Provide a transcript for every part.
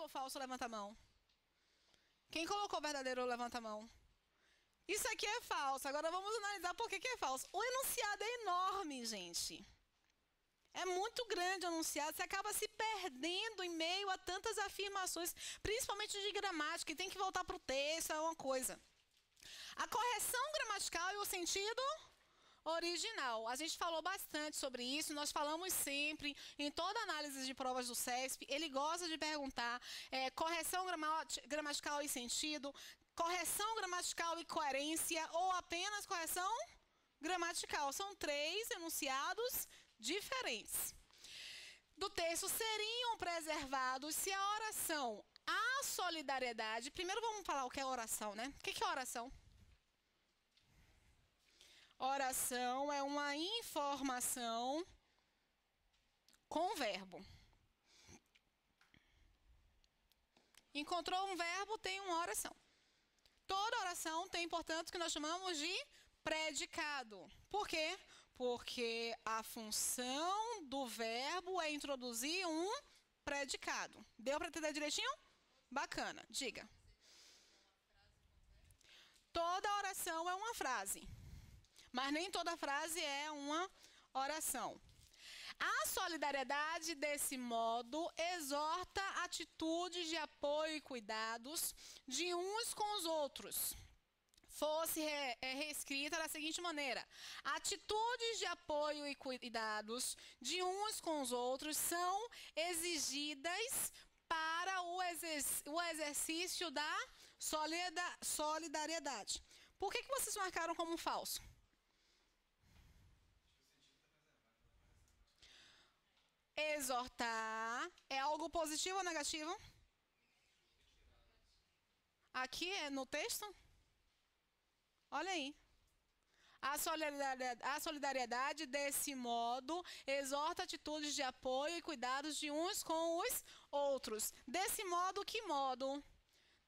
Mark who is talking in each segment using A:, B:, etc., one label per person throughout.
A: ou falso, levanta a mão. Quem colocou verdadeiro, levanta a mão. Isso aqui é falso. Agora vamos analisar por que é falso. O enunciado é enorme, gente. É muito grande o enunciado. Você acaba se perdendo em meio a tantas afirmações, principalmente de gramática, e tem que voltar para o texto, é uma coisa. A correção gramatical e o sentido original. A gente falou bastante sobre isso, nós falamos sempre, em toda análise de provas do CESP, ele gosta de perguntar correção gramatical e sentido, correção gramatical e coerência, ou apenas correção gramatical. São 3 enunciados diferentes. Do texto seriam preservados se a oração, a solidariedade... Primeiro vamos falar o que é oração, né? O que é oração? Oração é uma informação com verbo. Encontrou um verbo, tem uma oração. Toda oração tem, portanto, o que nós chamamos de predicado. Por quê? Porque a função do verbo é introduzir um predicado. Deu para entender direitinho? Bacana. Diga. Toda oração é uma frase. Mas nem toda frase é uma oração. A solidariedade, desse modo, exorta atitudes de apoio e cuidados de uns com os outros. Fosse reescrita da seguinte maneira: atitudes de apoio e cuidados de uns com os outros são exigidas para o exercício da solidariedade. Por que vocês marcaram como falso? Exortar é algo positivo ou negativo? Aqui é no texto? Olha aí. A solidariedade, desse modo, exorta atitudes de apoio e cuidados de uns com os outros. Desse modo, que modo?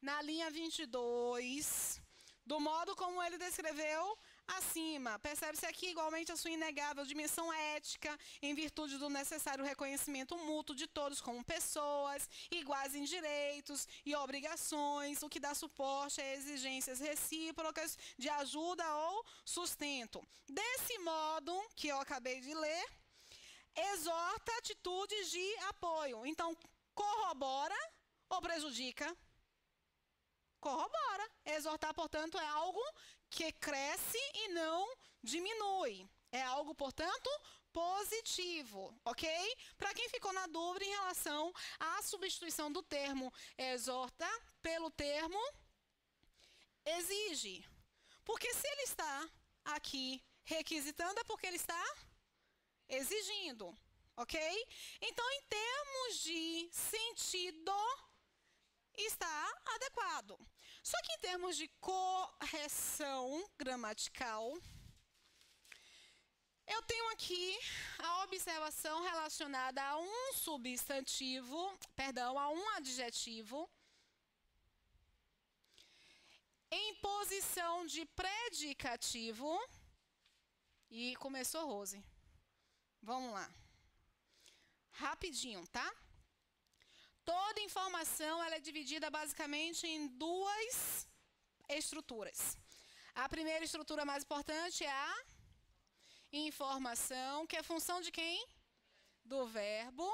A: Na linha 22, do modo como ele descreveu acima. Percebe-se aqui igualmente a sua inegável dimensão ética, em virtude do necessário reconhecimento mútuo de todos como pessoas, iguais em direitos e obrigações, o que dá suporte a exigências recíprocas de ajuda ou sustento. Desse modo, que eu acabei de ler, exorta atitudes de apoio. Então, corrobora ou prejudica? Corrobora. Exortar, portanto, é algo que cresce e não diminui. É algo, portanto, positivo, ok? Para quem ficou na dúvida em relação à substituição do termo exorta pelo termo exige. Porque se ele está aqui requisitando, é porque ele está exigindo, ok? Então, em termos de sentido, está adequado. Só que em termos de correção gramatical, eu tenho aqui a observação relacionada a um substantivo, perdão, a um adjetivo, em posição de predicativo. E começou, Rose. Vamos lá. Rapidinho, tá? Toda informação ela é dividida basicamente em 2 estruturas. A primeira estrutura mais importante é a informação, que é função de quem? Do verbo.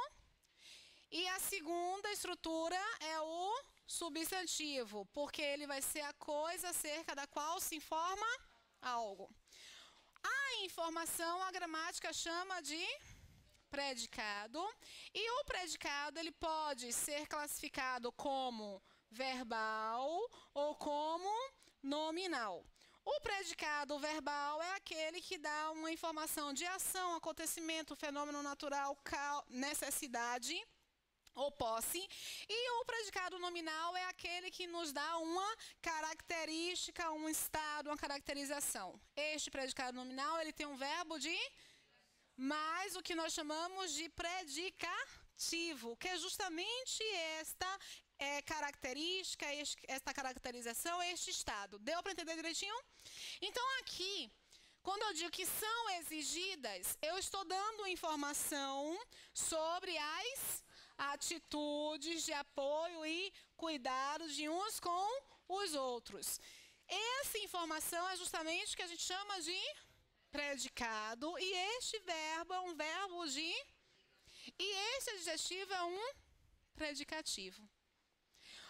A: E a segunda estrutura é o substantivo, porque ele vai ser a coisa acerca da qual se informa algo. A informação, a gramática chama de predicado, e o predicado ele pode ser classificado como verbal ou como nominal. O predicado verbal é aquele que dá uma informação de ação, acontecimento, fenômeno natural, necessidade ou posse. E o predicado nominal é aquele que nos dá uma característica, um estado, uma caracterização. Este predicado nominal ele tem um verbo de mais o que nós chamamos de predicativo, que é justamente esta característica, esta caracterização, este estado. Deu para entender direitinho? Então, aqui, quando eu digo que são exigidas, eu estou dando informação sobre as atitudes de apoio e cuidado de uns com os outros. Essa informação é justamente o que a gente chama de predicado, e este verbo é um verbo de... E este adjetivo é um predicativo.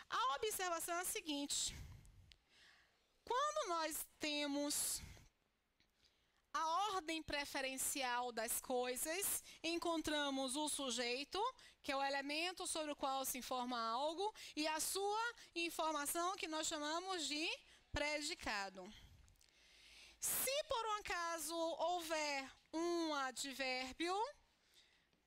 A: A observação é a seguinte: quando nós temos a ordem preferencial das coisas, encontramos o sujeito, que é o elemento sobre o qual se informa algo, e a sua informação, que nós chamamos de predicado. Se por um acaso houver um advérbio,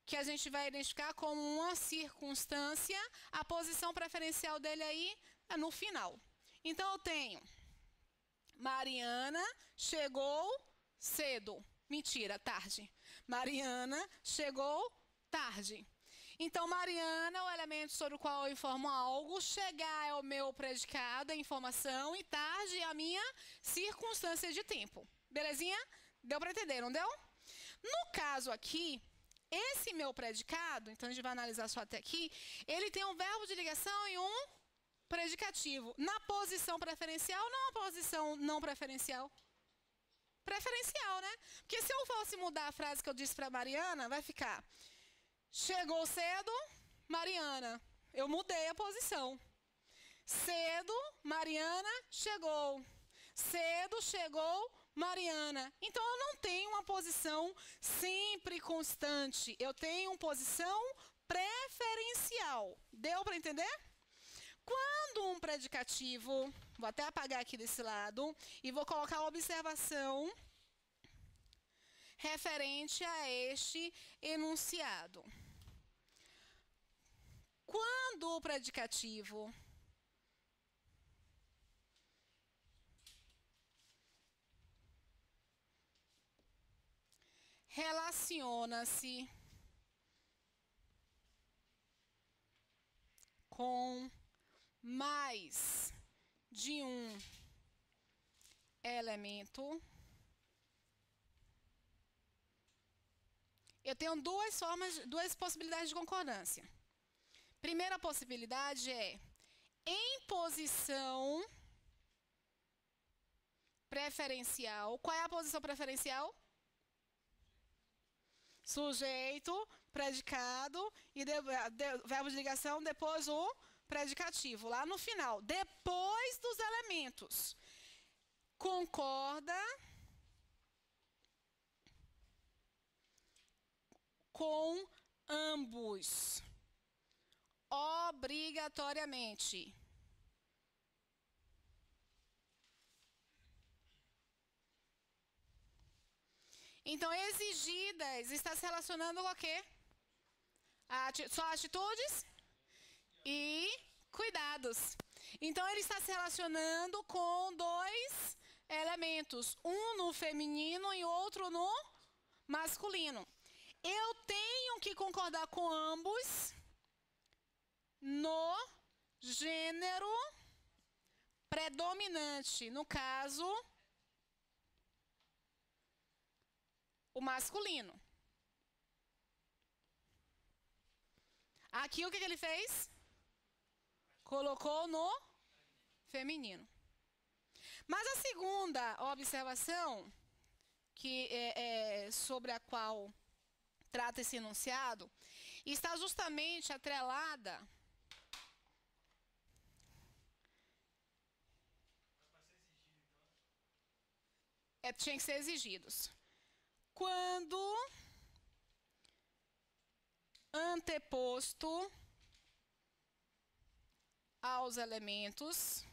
A: que a gente vai identificar como uma circunstância, a posição preferencial dele aí é no final. Então, eu tenho: Mariana chegou cedo. Mentira, tarde. Mariana chegou tarde. Então, Mariana é o elemento sobre o qual eu informo algo, chegar é o meu predicado, a informação, e tarde é a minha circunstância de tempo. Belezinha? Deu para entender, não deu? No caso aqui, esse meu predicado, então a gente vai analisar só até aqui, ele tem um verbo de ligação e um predicativo. Na posição preferencial ou na posição não preferencial? Preferencial, né? Porque se eu fosse mudar a frase que eu disse para Mariana, vai ficar: chegou cedo, Mariana. Eu mudei a posição. Cedo, Mariana chegou. Cedo, chegou Mariana. Então, eu não tenho uma posição sempre constante. Eu tenho uma posição preferencial. Deu para entender? Quando um predicativo... Vou até apagar aqui desse lado e vou colocar a observação referente a este enunciado. Quando o predicativo relaciona-se com mais de um elemento, eu tenho duas possibilidades de concordância. Primeira possibilidade é em posição preferencial. Qual é a posição preferencial? Sujeito, predicado e verbo de ligação, depois o predicativo, lá no final, depois dos elementos. Concorda com ambos, obrigatoriamente. Então, exigidas está se relacionando com o quê? Só atitudes e cuidados. Então, ele está se relacionando com dois elementos, um no feminino e outro no masculino. Eu tenho que concordar com ambos no gênero predominante, no caso, o masculino. Aqui o que ele fez? Colocou no feminino. Mas a segunda observação, que sobre a qual trata esse enunciado, está justamente atrelada... tinha que ser exigidos. Quando anteposto aos elementos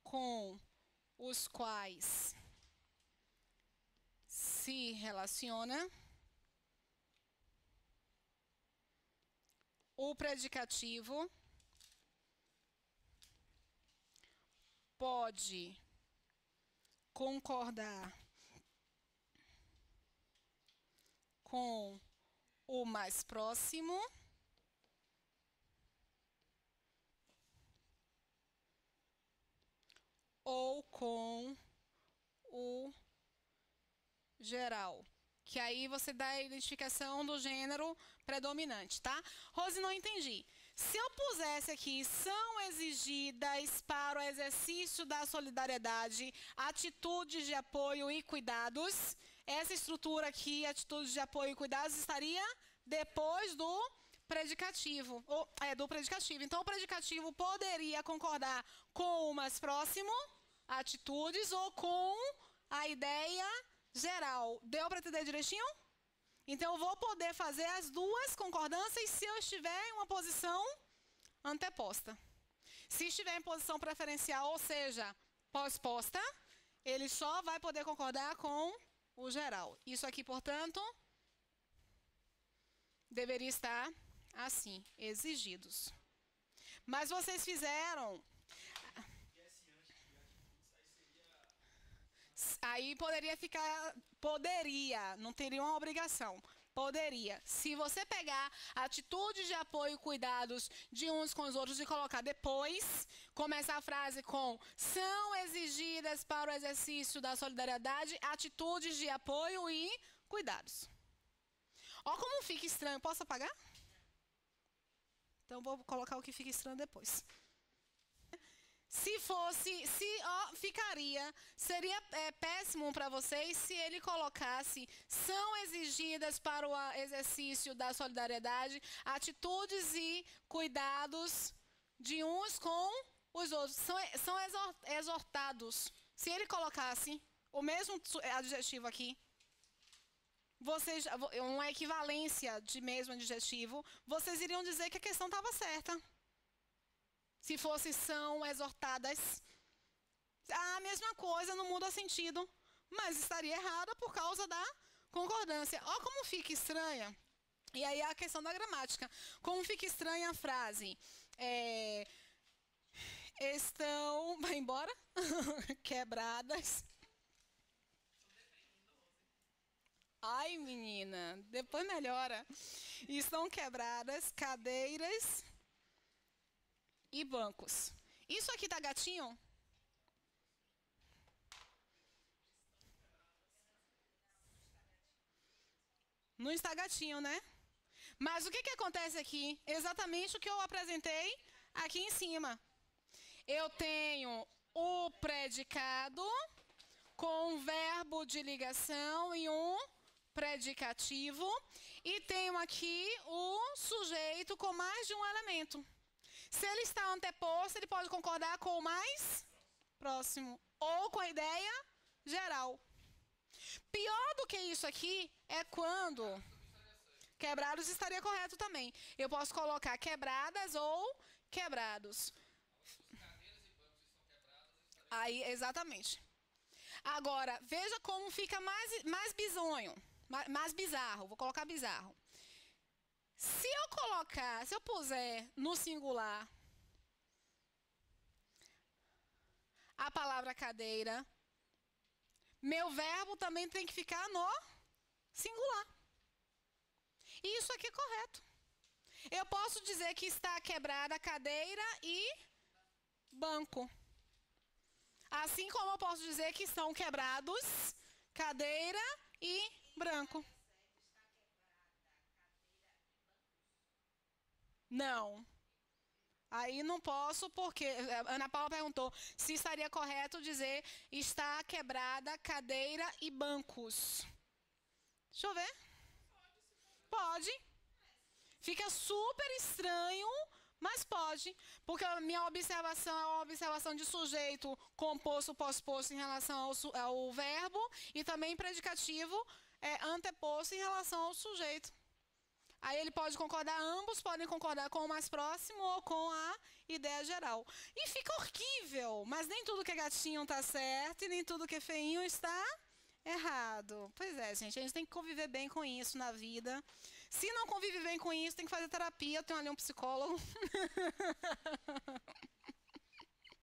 A: com os quais se relaciona, o predicativo pode concordar com o mais próximo ou com o geral. Que aí você dá a identificação do gênero predominante, tá? Rose, não entendi. Se eu pusesse aqui, são exigidas para o exercício da solidariedade, atitudes de apoio e cuidados, essa estrutura aqui, atitudes de apoio e cuidados, estaria depois do predicativo. Do predicativo. Então, o predicativo poderia concordar com o mais próximo, atitudes, ou com a ideia geral. Deu para entender direitinho? Então, eu vou poder fazer as duas concordâncias se eu estiver em uma posição anteposta. Se estiver em posição preferencial, ou seja, pós-posta, ele só vai poder concordar com o geral. Isso aqui, portanto, deveria estar assim, exigidos. Mas vocês fizeram... Aí poderia ficar... Poderia, não teria uma obrigação. Poderia. Se você pegar atitudes de apoio e cuidados de uns com os outros e colocar depois, começar a frase com são exigidas para o exercício da solidariedade atitudes de apoio e cuidados. Ó como fica estranho. Posso apagar? Então, vou colocar o que fica estranho depois. Se fosse, ficaria, seria péssimo para vocês se ele colocasse são exigidas para o exercício da solidariedade atitudes e cuidados de uns com os outros. São exortados. Se ele colocasse o mesmo adjetivo aqui, uma equivalência de mesmo adjetivo, vocês iriam dizer que a questão estava certa. Se fosse são exortadas, a mesma coisa não muda sentido, mas estaria errada por causa da concordância. Ó como fica estranha. E aí a questão da gramática. Como fica estranha a frase? Estão... Vai embora? Quebradas. Ai, menina, depois melhora. Estão quebradas cadeiras e bancos. Isso aqui tá gatinho? Não está gatinho, né? Mas o que acontece aqui? Exatamente o que eu apresentei aqui em cima. Eu tenho o predicado com um verbo de ligação e um predicativo. E tenho aqui o sujeito com mais de um elemento. Se ele está anteposto, ele pode concordar com o mais próximo ou com a ideia geral. Pior do que isso aqui é quando quebrados estaria correto também. Eu posso colocar quebradas ou quebrados. Aí, exatamente. Agora, veja como fica mais bizonho, mais bizarro. Vou colocar bizarro. Se eu puser no singular a palavra cadeira, meu verbo também tem que ficar no singular. E isso aqui é correto. Eu posso dizer que está quebrada cadeira e banco. Assim como eu posso dizer que estão quebrados cadeira e branco. Não. Aí não posso porque a Ana Paula perguntou se estaria correto dizer está quebrada cadeira e bancos. Deixa eu ver. Pode. Fica super estranho, mas pode. Porque a minha observação é uma observação de sujeito composto, pós-posto em relação ao verbo e também predicativo anteposto em relação ao sujeito. Aí ele pode concordar, ambos podem concordar com o mais próximo ou com a ideia geral. E fica horrível, mas nem tudo que é gatinho está certo e nem tudo que é feinho está errado. Pois é, gente, a gente tem que conviver bem com isso na vida. Se não convive bem com isso, tem que fazer terapia, tem ali um psicólogo.